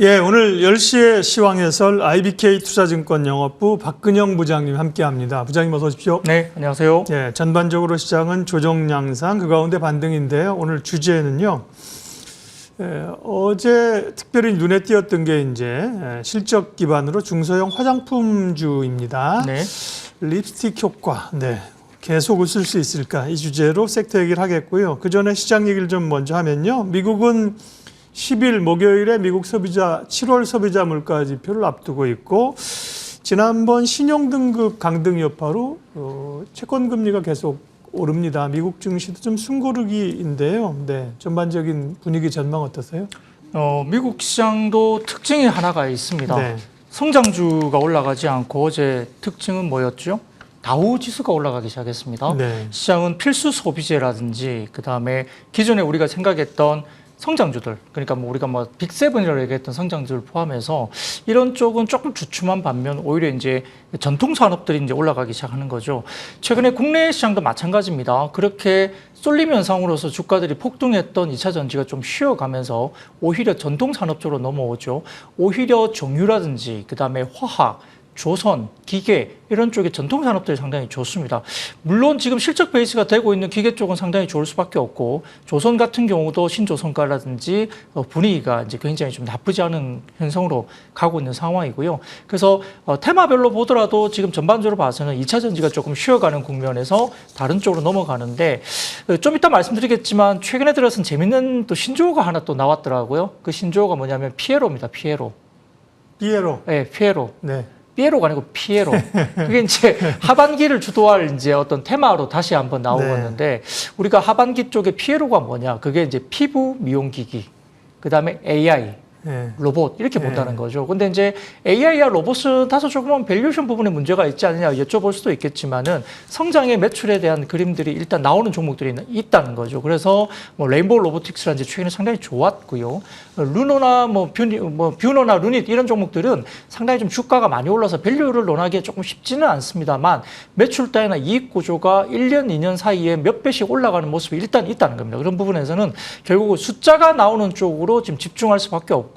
예, 오늘 10시에 시황해설 IBK 투자증권 영업부 박근영 부장님 함께합니다. 부장님 어서 오십시오. 네, 안녕하세요. 예, 전반적으로 시장은 조정 양상, 그 가운데 반등인데요. 오늘 주제는요. 어제 특별히 눈에 띄었던 게 이제 실적 기반으로 중소형 화장품주입니다. 네. 립스틱 효과, 네. 계속 웃을 수 있을까? 이 주제로 섹터 얘기를 하겠고요. 그 전에 시장 얘기를 좀 먼저 하면요. 미국은 10일 목요일에 미국 소비자 7월 소비자 물가 지표를 앞두고 있고 지난번 신용등급 강등 여파로 채권 금리가 계속 오릅니다. 미국 증시도 좀 숨고르기인데요. 네, 전반적인 분위기 전망 어떠세요? 미국 시장도 특징이 하나가 있습니다. 네. 성장주가 올라가지 않고 어제 특징은 뭐였죠? 다우 지수가 올라가기 시작했습니다. 네. 시장은 필수 소비재라든지 그다음에 기존에 우리가 생각했던 성장주들, 그러니까 뭐 우리가 뭐 빅세븐이라고 얘기했던 성장주를 포함해서 이런 쪽은 조금 주춤한 반면 오히려 이제 전통 산업들이 이제 올라가기 시작하는 거죠. 최근에 국내 시장도 마찬가지입니다. 그렇게 쏠림 현상으로서 주가들이 폭등했던 2차 전지가 좀 쉬어가면서 오히려 전통 산업 쪽으로 넘어오죠. 오히려 정유라든지 그다음에 화학, 조선, 기계 이런 쪽의 전통 산업들이 상당히 좋습니다. 물론 지금 실적 베이스가 되고 있는 기계 쪽은 상당히 좋을 수밖에 없고 조선 같은 경우도 신조선가라든지 분위기가 이제 굉장히 좀 나쁘지 않은 현상으로 가고 있는 상황이고요. 그래서 테마별로 보더라도 지금 전반적으로 봐서는 2차 전지가 조금 쉬어가는 국면에서 다른 쪽으로 넘어가는데 좀 이따 말씀드리겠지만 최근에 들어서는 재밌는 또 신조어가 하나 또 나왔더라고요. 그 신조어가 뭐냐면 피에로입니다. 피에로. 피에로. 네, 피에로. 네. 피에로가 아니고 피에로. 그게 이제 하반기를 주도할 이제 어떤 테마로 다시 한번 나오는데 우리가 하반기 쪽에 피에로가 뭐냐? 그게 이제 피부 미용기기, 그 다음에 AI, 네. 로봇 이렇게 본다는 거죠. 근데 이제 AI와 로봇은 다소 조금은 밸류에이션 부분에 문제가 있지 않느냐 여쭤볼 수도 있겠지만은 성장의 매출에 대한 그림들이 일단 나오는 종목들이 있다는 거죠. 그래서 뭐 레인보우 로보틱스라든지 최근에 상당히 좋았고요. 루노나 뷰노나 루닛 이런 종목들은 상당히 좀 주가가 많이 올라서 밸류를 논하기에 조금 쉽지는 않습니다만 매출 따위나 이익 구조가 1년, 2년 사이에 몇 배씩 올라가는 모습이 일단 있다는 겁니다. 그런 부분에서는 결국 숫자가 나오는 쪽으로 지금 집중할 수밖에 없고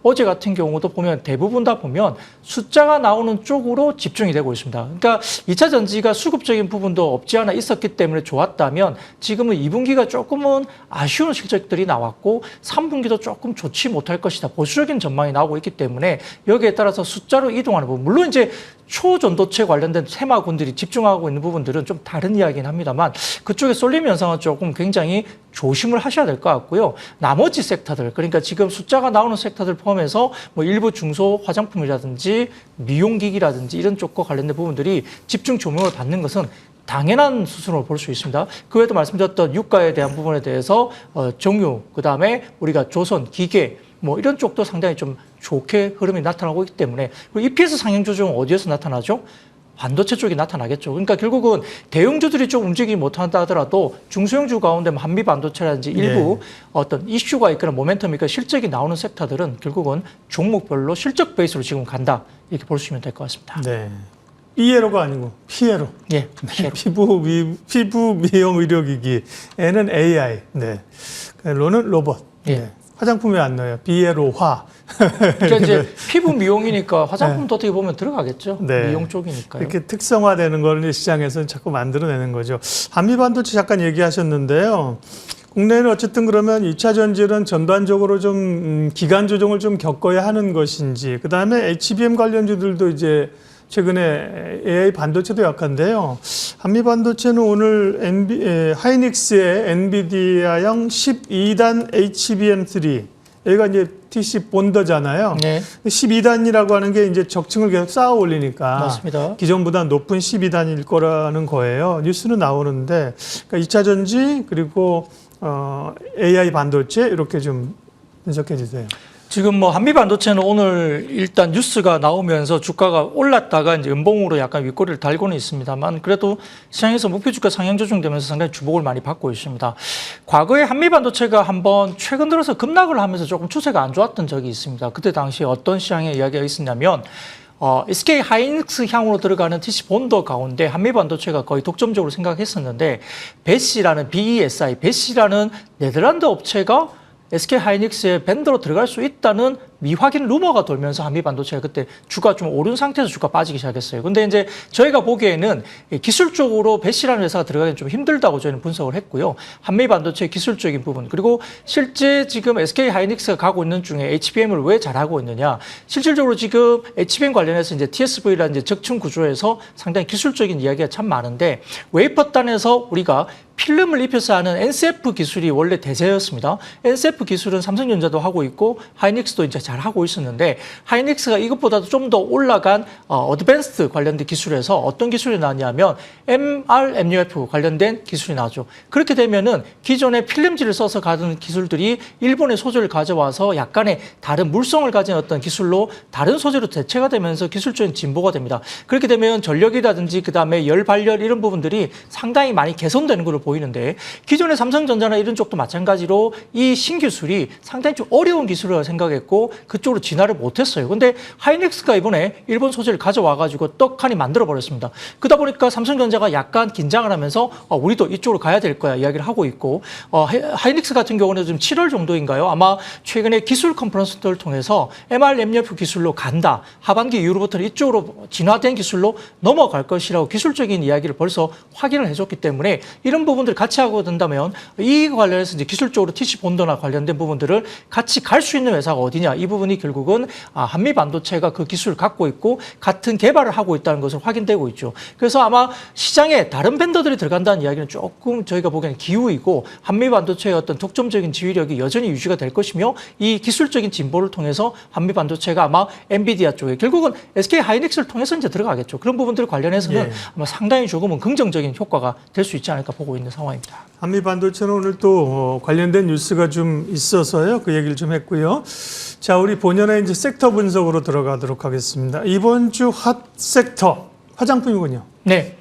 어제 같은 경우도 보면 대부분 다 보면 숫자가 나오는 쪽으로 집중이 되고 있습니다. 그러니까 2차 전지가 수급적인 부분도 없지 않아 있었기 때문에 좋았다면 지금은 2분기가 조금은 아쉬운 실적들이 나왔고 3분기도 조금 좋지 못할 것이다. 보수적인 전망이 나오고 있기 때문에 여기에 따라서 숫자로 이동하는 부분 물론 이제 초전도체 관련된 테마군들이 집중하고 있는 부분들은 좀 다른 이야기긴 합니다만 그쪽에 쏠림 현상은 조금 굉장히 조심을 하셔야 될 것 같고요. 나머지 섹터들 그러니까 지금 숫자가 나오는 sek터들 포함해서 뭐 일부 중소 화장품이라든지 미용기기라든지 이런 쪽과 관련된 부분들이 집중 조명을 받는 것은 당연한 수순으로 볼 수 있습니다. 그 외에도 말씀드렸던 유가에 대한 부분에 대해서 정유, 그다음에 우리가 조선, 기계 뭐 이런 쪽도 상당히 좀 좋게 흐름이 나타나고 있기 때문에 그리고 EPS 상향 조정은 어디에서 나타나죠? 반도체 쪽이 나타나겠죠. 그러니까 결국은 대형주들이 좀 움직이지 못한다 하더라도 중소형주 가운데 한미 반도체라든지 일부 어떤 이슈가 있거나 모멘텀이 있거나 실적이 나오는 섹터들은 결국은 종목별로 실적 베이스로 지금 간다. 이렇게 볼 수 있면 될 것 같습니다. 네. 피에로가 아니고 피에로. 예, 피에로. 피부 미용 의료기기. N은 AI. 네. 로는 로봇. 예. 네. 화장품에 안 넣어요. 비에로화. 그러니까 이제 피부 미용이니까 화장품도 어떻게 보면 들어가겠죠. 네. 미용 쪽이니까요. 이렇게 특성화되는 걸 시장에서는 자꾸 만들어내는 거죠. 한미 반도체 잠깐 얘기하셨는데요. 국내는 어쨌든 그러면 2차 전지는 전반적으로 좀 기간 조정을 좀 겪어야 하는 것인지, 그 다음에 HBM 관련주들도 이제 최근에 AI 반도체도 약한데요. 한미 반도체는 오늘 하이닉스의 엔비디아형 12단 HBM3 여기가 이제 TC 본더잖아요. 네. 12단이라고 하는 게 이제 적층을 계속 쌓아 올리니까 맞습니다. 기존보다 높은 12단일 거라는 거예요. 뉴스는 나오는데 그러니까 2차 전지 그리고 AI 반도체 이렇게 좀 분석해 주세요. 지금 뭐 한미 반도체는 오늘 일단 뉴스가 나오면서 주가가 올랐다가 이제 연봉으로 약간 윗꼬리를 달고는 있습니다만 그래도 시장에서 목표 주가 상향 조정되면서 상당히 주목을 많이 받고 있습니다. 과거에 한미 반도체가 한번 최근 들어서 급락을 하면서 조금 추세가 안 좋았던 적이 있습니다. 그때 당시에 어떤 시장에 이야기가 있었냐면 SK 하이닉스 향으로 들어가는 TC 본더 가운데 한미 반도체가 거의 독점적으로 생각했었는데 BESI라는 BESI, BESI라는 네덜란드 업체가 SK 하이닉스의 밴더로 들어갈 수 있다는 미확인 루머가 돌면서 한미 반도체가 그때 주가 좀 오른 상태에서 주가 빠지기 시작했어요. 근데 이제 저희가 보기에는 기술적으로 배시라는 회사가 들어가기는 좀 힘들다고 저희는 분석을 했고요. 한미 반도체 기술적인 부분, 그리고 실제 지금 SK 하이닉스가 가고 있는 중에 HBM을 왜 잘하고 있느냐. 실질적으로 지금 HBM 관련해서 이제 TSV라는 이제 적층 구조에서 상당히 기술적인 이야기가 참 많은데, 웨이퍼단에서 우리가 필름을 입혀서 하는 NCF 기술이 원래 대세였습니다. NCF 기술은 삼성전자도 하고 있고 하이닉스도 이제 잘 하고 있었는데, 하이닉스가 이것보다도 좀 더 올라간 어드밴스드 관련된 기술에서 어떤 기술이 나왔냐면 MRMUF 관련된 기술이 나왔죠. 그렇게 되면은 기존의 필름지를 써서 가던 기술들이 일본의 소재를 가져와서 약간의 다른 물성을 가진 어떤 기술로 다른 소재로 대체가 되면서 기술적인 진보가 됩니다. 그렇게 되면 전력이라든지 그다음에 열 발열 이런 부분들이 상당히 많이 개선되는 걸로 보이는데, 기존의 삼성전자나 이런 쪽도 마찬가지로 이 신기술이 상당히 좀 어려운 기술이라고 생각했고 그쪽으로 진화를 못했어요. 근데 하이닉스가 이번에 일본 소재를 가져와가지고 떡하니 만들어버렸습니다. 그러다 보니까 삼성전자가 약간 긴장을 하면서 우리도 이쪽으로 가야 될 거야 이야기를 하고 있고, 하이닉스 같은 경우는 지금 7월 정도인가요? 아마 최근에 기술 컨퍼런스를 통해서 MRMUF 기술로 간다. 하반기 이후로부터는 이쪽으로 진화된 기술로 넘어갈 것이라고 기술적인 이야기를 벌써 확인을 해줬기 때문에 이런 부분들을 같이 하고 된다면 이 관련해서 이제 기술적으로 TC 본도나 관련된 부분들을 같이 갈 수 있는 회사가 어디냐, 이 부분이 결국은 한미 반도체가 그 기술을 갖고 있고 같은 개발을 하고 있다는 것을 확인되고 있죠. 그래서 아마 시장에 다른 벤더들이 들어간다는 이야기는 조금 저희가 보기에는 기우이고, 한미 반도체의 어떤 독점적인 지휘력이 여전히 유지가 될 것이며, 이 기술적인 진보를 통해서 한미 반도체가 아마 엔비디아 쪽에 결국은 SK 하이닉스를 통해서 이제 들어가겠죠. 그런 부분들 관련해서는 아마 상당히 조금은 긍정적인 효과가 될 수 있지 않을까 보고 있는 상황입니다. 한미 반도체는 오늘 또 관련된 뉴스가 좀 있어서요. 그 얘기를 좀 했고요. 자, 우리 본연의 이제 섹터 분석으로 들어가도록 하겠습니다. 이번 주 핫 섹터 화장품이군요. 네.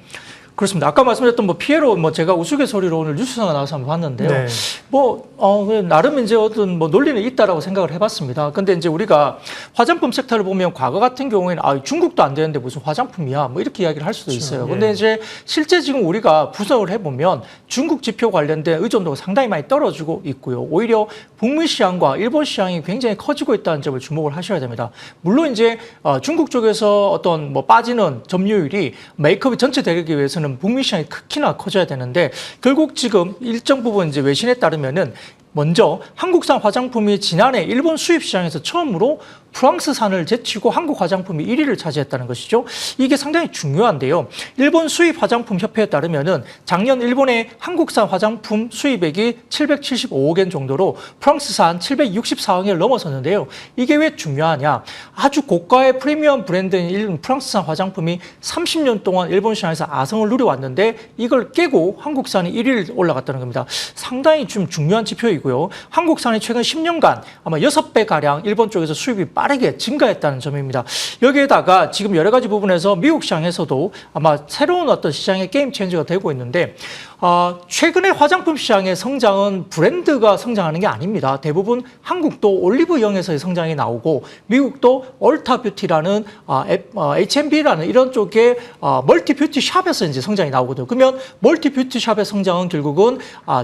그렇습니다. 아까 말씀드렸던 피에로 제가 우스갯소리로 오늘 뉴스가 나와서 한번 봤는데요. 네. 나름 이제 어떤 논리는 있다라고 생각을 해봤습니다. 근데 이제 우리가 화장품 섹터를 보면 과거 같은 경우에는 중국도 안 되는데 무슨 화장품이야 이렇게 이야기를 할 수도 있어요. 그렇죠. 근데 이제 실제 지금 우리가 분석을 해보면 중국 지표 관련된 의존도가 상당히 많이 떨어지고 있고요. 오히려 북미 시장과 일본 시장이 굉장히 커지고 있다는 점을 주목을 하셔야 됩니다. 물론 이제 중국 쪽에서 어떤 빠지는 점유율이 메이크업이 전체 되기 위해서는 북미 시장이 크게나 커져야 되는데, 결국 지금 일정 부분 이제 외신에 따르면은 먼저 한국산 화장품이 지난해 일본 수입 시장에서 처음으로 프랑스산을 제치고 한국 화장품이 1위를 차지했다는 것이죠. 이게 상당히 중요한데요. 일본 수입 화장품 협회에 따르면은 작년 일본의 한국산 화장품 수입액이 775억 엔 정도로 프랑스산 764억 엔을 넘어섰는데요. 이게 왜 중요하냐? 아주 고가의 프리미엄 브랜드인 프랑스산 화장품이 30년 동안 일본 시장에서 아성을 누려왔는데 이걸 깨고 한국산이 1위를 올라갔다는 겁니다. 상당히 좀 중요한 지표이고요. 한국산이 최근 10년간 아마 6배가량 일본 쪽에서 수입이 빠르게 증가했다는 점입니다. 여기에다가 지금 여러 가지 부분에서 미국 시장에서도 아마 새로운 어떤 시장의 게임 체인저가 되고 있는데, 최근에 화장품 시장의 성장은 브랜드가 성장하는 게 아닙니다. 대부분 한국도 올리브영에서의 성장이 나오고, 미국도 얼타 뷰티라는 H&B라는 이런 쪽의 멀티 뷰티 샵에서 이제 성장이 나오거든요. 그러면 멀티 뷰티 샵의 성장은 결국은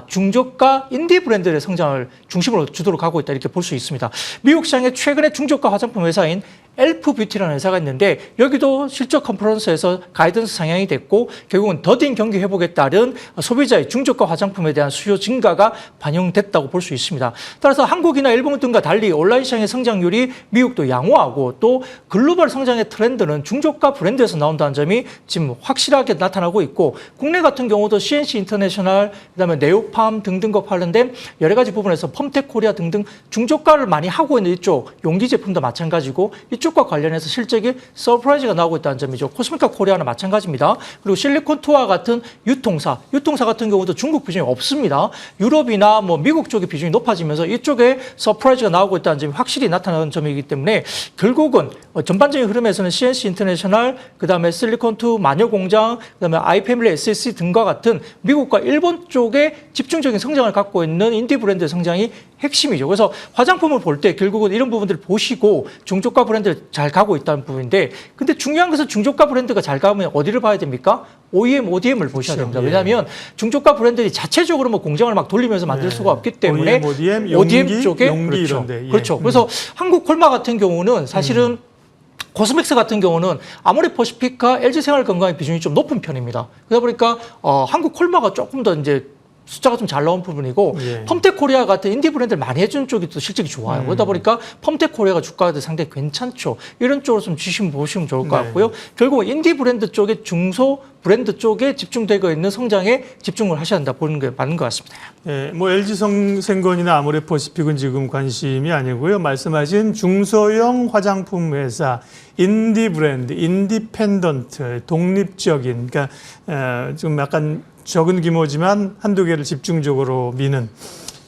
중저가 인디 브랜드의 성장을 중심으로 주도로 가고 있다, 이렇게 볼 수 있습니다. 미국 시장의 최근에 중저가 화장품 회사인 엘프 뷰티라는 회사가 있는데, 여기도 실적 컨퍼런스에서 가이던스 상향이 됐고 결국은 더딘 경기 회복에 따른 소비자의 중저가 화장품에 대한 수요 증가가 반영됐다고 볼 수 있습니다. 따라서 한국이나 일본 등과 달리 온라인 시장의 성장률이 미국도 양호하고, 또 글로벌 성장의 트렌드는 중저가 브랜드에서 나온다는 점이 지금 확실하게 나타나고 있고, 국내 같은 경우도 CNC 인터내셔널, 그다음에 네오팜 등등과 관련된 여러 가지 부분에서 펌텍 코리아 등등 중저가를 많이 하고 있는 이쪽 용기 제품도 마찬가지고, 이쪽과 관련해서 실적이 서프라이즈가 나오고 있다는 점이죠. 코스메카 코리아는 마찬가지입니다. 그리고 실리콘투와 같은 유통사 같은 경우도 중국 비중이 없습니다. 유럽이나 미국 쪽의 비중이 높아지면서 이쪽에 서프라이즈가 나오고 있다는 점이 확실히 나타나는 점이기 때문에, 결국은 전반적인 흐름에서는 CNC 인터내셔널, 그다음에 실리콘투, 마녀공장, 그다음에 아이패밀리 SSC 등과 같은 미국과 일본 쪽에 집중적인 성장을 갖고 있는 인디 브랜드의 성장이 핵심이죠. 그래서 화장품을 볼 때 결국은 이런 부분들을 보시고 중저가 브랜드를 잘 가고 있다는 부분인데 근데 중요한 것은 중저가 브랜드가 잘 가면 어디를 봐야 됩니까? OEM, ODM을 보셔야 됩니다. 예. 왜냐하면 중저가 브랜드들이 자체적으로 뭐 공장을 막 돌리면서 만들 수가 없기 때문에 OEM, ODM 쪽에 용기 그렇죠. 이런데. 예. 그렇죠. 그래서 한국 콜마 같은 경우는 사실은 코스맥스 같은 경우는 아모레퍼시픽과 LG생활건강의 비중이 좀 높은 편입니다. 그러다 보니까 한국 콜마가 조금 더 이제 숫자가 좀 잘 나온 부분이고 예. 펌텍코리아 같은 인디 브랜드를 많이 해주는 쪽이 또 실적이 좋아요. 그러다 보니까 펌텍코리아가 주가가 상당히 괜찮죠. 이런 쪽으로 좀 보시면 좋을 것 네. 같고요. 결국 인디 브랜드 쪽에 중소 브랜드 쪽에 집중되고 있는 성장에 집중을 하셔야 한다 보는 게 맞는 것 같습니다. 예, 뭐 LG생건이나 아모레퍼시픽은 지금 관심이 아니고요. 말씀하신 중소형 화장품 회사, 인디 브랜드, 인디펜던트, 독립적인, 그러니까 좀 약간 적은 규모지만 한두 개를 집중적으로 미는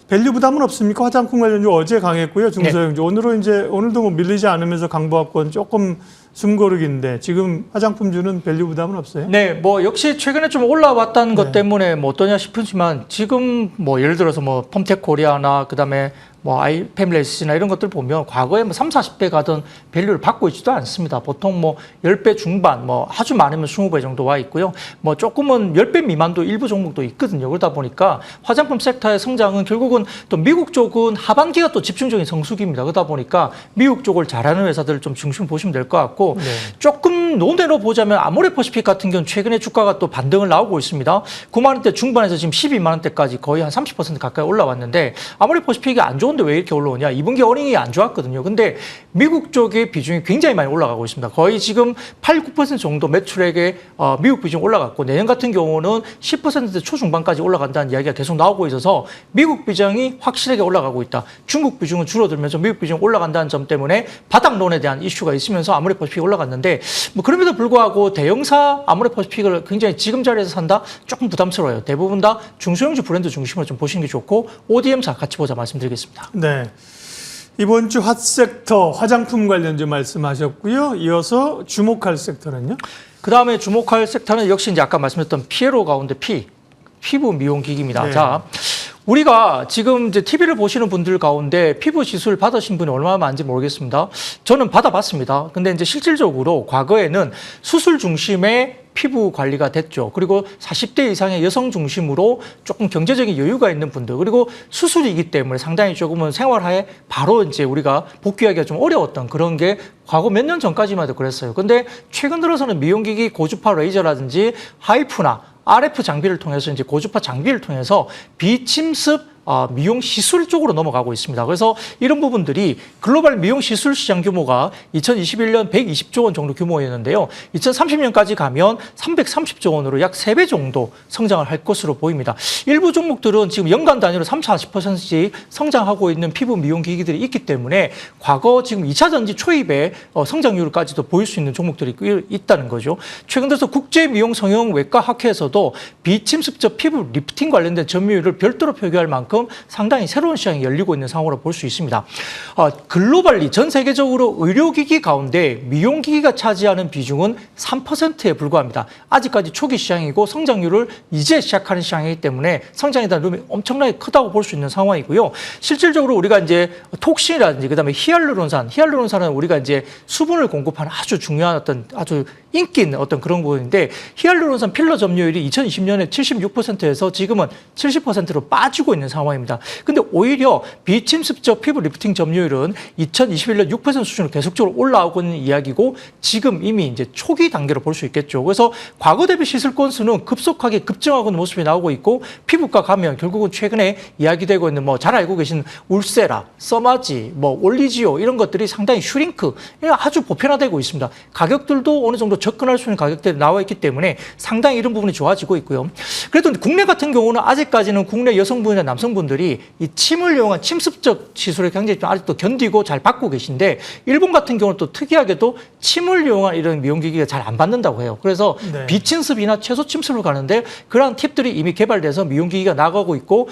밸류 부담은 없습니까? 화장품 관련주 어제 강했고요. 중소형주. 오늘도 뭐 밀리지 않으면서 강보합권 조금 숨고르기인데 지금 화장품주는 밸류 부담은 없어요? 네, 뭐 역시 최근에 좀 올라왔다는 것 때문에 뭐 어떠냐 싶지만 지금 뭐 예를 들어서 뭐 펌텍코리아나 그다음에 뭐 아이패밀리스나 이런 것들 보면 과거에 뭐 3, 40배 가던 밸류를 받고 있지도 않습니다. 보통 뭐 10배 중반, 뭐 아주 많으면 20배 정도 와 있고요. 뭐 조금은 10배 미만도 일부 종목도 있거든요. 그러다 보니까 화장품 섹터의 성장은 결국은 또 미국 쪽은 하반기가 또 집중적인 성수기입니다. 그러다 보니까 미국 쪽을 잘하는 회사들을 좀 중심 보시면 될 것 같고 네. 조금 논외로 보자면 아모레퍼시픽 같은 경우는 최근에 주가가 또 반등을 나오고 있습니다. 9만 원대 중반에서 지금 12만 원대까지 거의 한 30% 가까이 올라왔는데 아모레퍼시픽이 안 좋은데 왜 이렇게 올라오냐? 2분기 어닝이 안 좋았거든요. 근데 미국 쪽의 비중이 굉장히 많이 올라가고 있습니다. 거의 지금 8, 9% 정도 매출액의 미국 비중 올라갔고 내년 같은 경우는 10% 초중반까지 올라간다는 이야기가 계속 나오고 있어서 미국 비중이 확실하게 올라가고 있다. 중국 비중은 줄어들면서 미국 비중이 올라간다는 점 때문에 바닥론에 대한 이슈가 있으면서 아모레퍼시픽이 올라갔는데 뭐 그럼에도 불구하고 대형사 아모레퍼시픽을 굉장히 지금 자리에서 산다? 조금 부담스러워요. 대부분 다 중소형주 브랜드 중심으로 좀 보시는 게 좋고 ODM사 같이 보자 말씀드리겠습니다. 네. 이번 주 핫섹터 화장품 관련주 말씀하셨고요. 이어서 주목할 섹터는요? 그 다음에 주목할 섹터는 역시 이제 아까 말씀드렸던 피에로 가운데 피부 미용기기입니다. 네. 자, 우리가 지금 이제 TV를 보시는 분들 가운데 피부 시술 받으신 분이 얼마나 많은지 모르겠습니다. 저는 받아봤습니다. 근데 이제 실질적으로 과거에는 수술 중심의 피부 관리가 됐죠. 그리고 40대 이상의 여성 중심으로 조금 경제적인 여유가 있는 분들, 그리고 수술이기 때문에 상당히 조금은 생활하에 바로 이제 우리가 복귀하기가 좀 어려웠던 그런 게 과거 몇 년 전까지만 해도 그랬어요. 근데 최근 들어서는 미용기기 고주파 레이저라든지 하이프나 RF 장비를 통해서 이제 고주파 장비를 통해서 비침습 미용 시술 쪽으로 넘어가고 있습니다. 그래서 이런 부분들이 글로벌 미용 시술 시장 규모가 2021년 120조 원 정도 규모였는데요. 2030년까지 가면 330조 원으로 약 3배 정도 성장을 할 것으로 보입니다. 일부 종목들은 지금 연간 단위로 30, 40%씩 성장하고 있는 피부 미용 기기들이 있기 때문에 과거 지금 2차 전지 초입의 성장률까지도 보일 수 있는 종목들이 있다는 거죠. 최근 들어서 국제 미용 성형 외과 학회에서도 비침습적 피부 리프팅 관련된 점유율을 별도로 표기할 만큼 상당히 새로운 시장이 열리고 있는 상황으로 볼 수 있습니다. 글로벌리 전 세계적으로 의료기기 가운데 미용기기가 차지하는 비중은 3%에 불과합니다. 아직까지 초기 시장이고 성장률을 이제 시작하는 시장이기 때문에 성장에 대한 룸이 엄청나게 크다고 볼 수 있는 상황이고요. 실질적으로 우리가 이제 톡신이라든지 그다음에 히알루론산은 우리가 이제 수분을 공급하는 아주 중요한 어떤 아주 인기 있는 어떤 그런 부분인데 히알루론산 필러 점유율이 2020년에 76%에서 지금은 70%로 빠지고 있는 상황입니다. 근데 오히려 비침습적 피부 리프팅 점유율은 2021년 6% 수준으로 계속적으로 올라오고 있는 이야기고 지금 이미 이제 초기 단계로 볼 수 있겠죠. 그래서 과거 대비 시술 건수는 급속하게 급증하고 있는 모습이 나오고 있고 피부과 가면 결국은 최근에 이야기되고 있는 뭐 잘 알고 계신 울세라, 써마지, 뭐 올리지오 이런 것들이 상당히 슈링크 아주 보편화되고 있습니다. 가격들도 어느 정도 접근할 수 있는 가격대에 나와 있기 때문에 상당히 이런 부분이 좋아지고 있고요. 그래도 국내 같은 경우는 아직까지는 국내 여성분이나 남성분들이 이 침을 이용한 침습적 시술을 굉장히 좀 아직도 견디고 잘 받고 계신데 일본 같은 경우는 또 특이하게도 침을 이용한 이런 미용기기가 잘 안 받는다고 해요. 그래서 네. 비침습이나 최소 침습으로 가는데 그러한 팁들이 이미 개발돼서 미용기기가 나가고 있고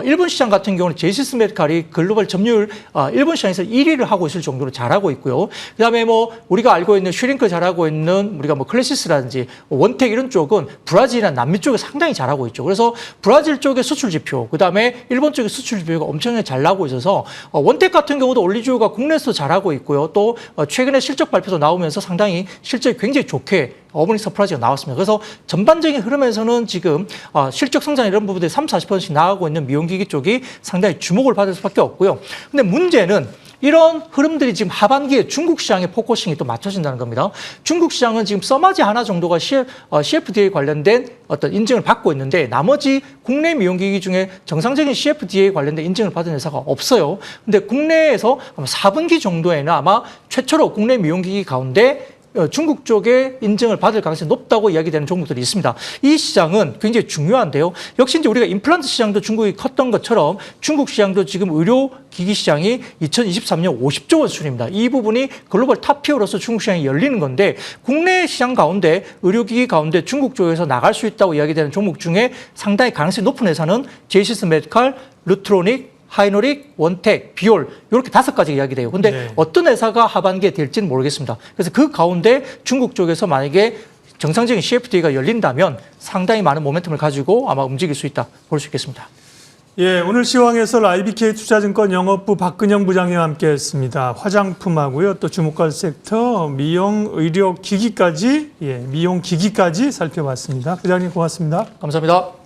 일본 시장 같은 경우는 제이시스 메디칼이 글로벌 점유율 일본 시장에서 1위를 하고 있을 정도로 잘하고 있고요. 그다음에 뭐 우리가 알고 있는 슈링크 잘하고 있는 쪽은 우리가 뭐 클래시스라든지 원텍 이런 쪽은 브라질이나 남미 쪽에 상당히 잘하고 있죠. 그래서 브라질 쪽의 수출 지표, 그다음에 일본 쪽의 수출 지표가 엄청나게 잘 나오고 있어서 원텍 같은 경우도 올리주가 국내에서 잘하고 있고요. 또 최근에 실적 발표도 나오면서 상당히 실적이 굉장히 좋게 어머니 서프라이즈가 나왔습니다. 그래서 전반적인 흐름에서는 지금 실적 성장 이런 부분들이 30-40%씩 나가고 있는 미용기기 쪽이 상당히 주목을 받을 수밖에 없고요. 근데 문제는 이런 흐름들이 지금 하반기에 중국 시장의 포커싱이 또 맞춰진다는 겁니다. 중국 시장은 지금 써마지 하나 정도가 CFDA 관련된 어떤 인증을 받고 있는데 나머지 국내 미용기기 중에 정상적인 CFDA 관련된 인증을 받은 회사가 없어요. 근데 국내에서 아마 4분기 정도에는 아마 최초로 국내 미용기기 가운데 중국 쪽에 인증을 받을 가능성이 높다고 이야기되는 종목들이 있습니다. 이 시장은 굉장히 중요한데요. 역시 이제 우리가 임플란트 시장도 중국이 컸던 것처럼 중국 시장도 지금 의료기기 시장이 2023년 50조 원 수준입니다. 이 부분이 글로벌 탑피어로서 중국 시장이 열리는 건데 국내 시장 가운데 의료기기 가운데 중국 쪽에서 나갈 수 있다고 이야기되는 종목 중에 상당히 가능성이 높은 회사는 제이시스 메디칼, 루트로닉, 하이노릭, 원텍, 비올 이렇게 5가지 이야기돼요. 근데 네. 어떤 회사가 하반기에 될지는 모르겠습니다. 그래서 그 가운데 중국 쪽에서 만약에 정상적인 CFDA가 열린다면 상당히 많은 모멘텀을 가지고 아마 움직일 수 있다 볼 수 있겠습니다. 예, 오늘 시황에서 IBK 투자증권 영업부 박근영 부장님과 함께했습니다. 화장품하고요, 또 주목할 섹터 미용, 의료 기기까지, 미용 기기까지 살펴봤습니다. 부장님 고맙습니다. 감사합니다.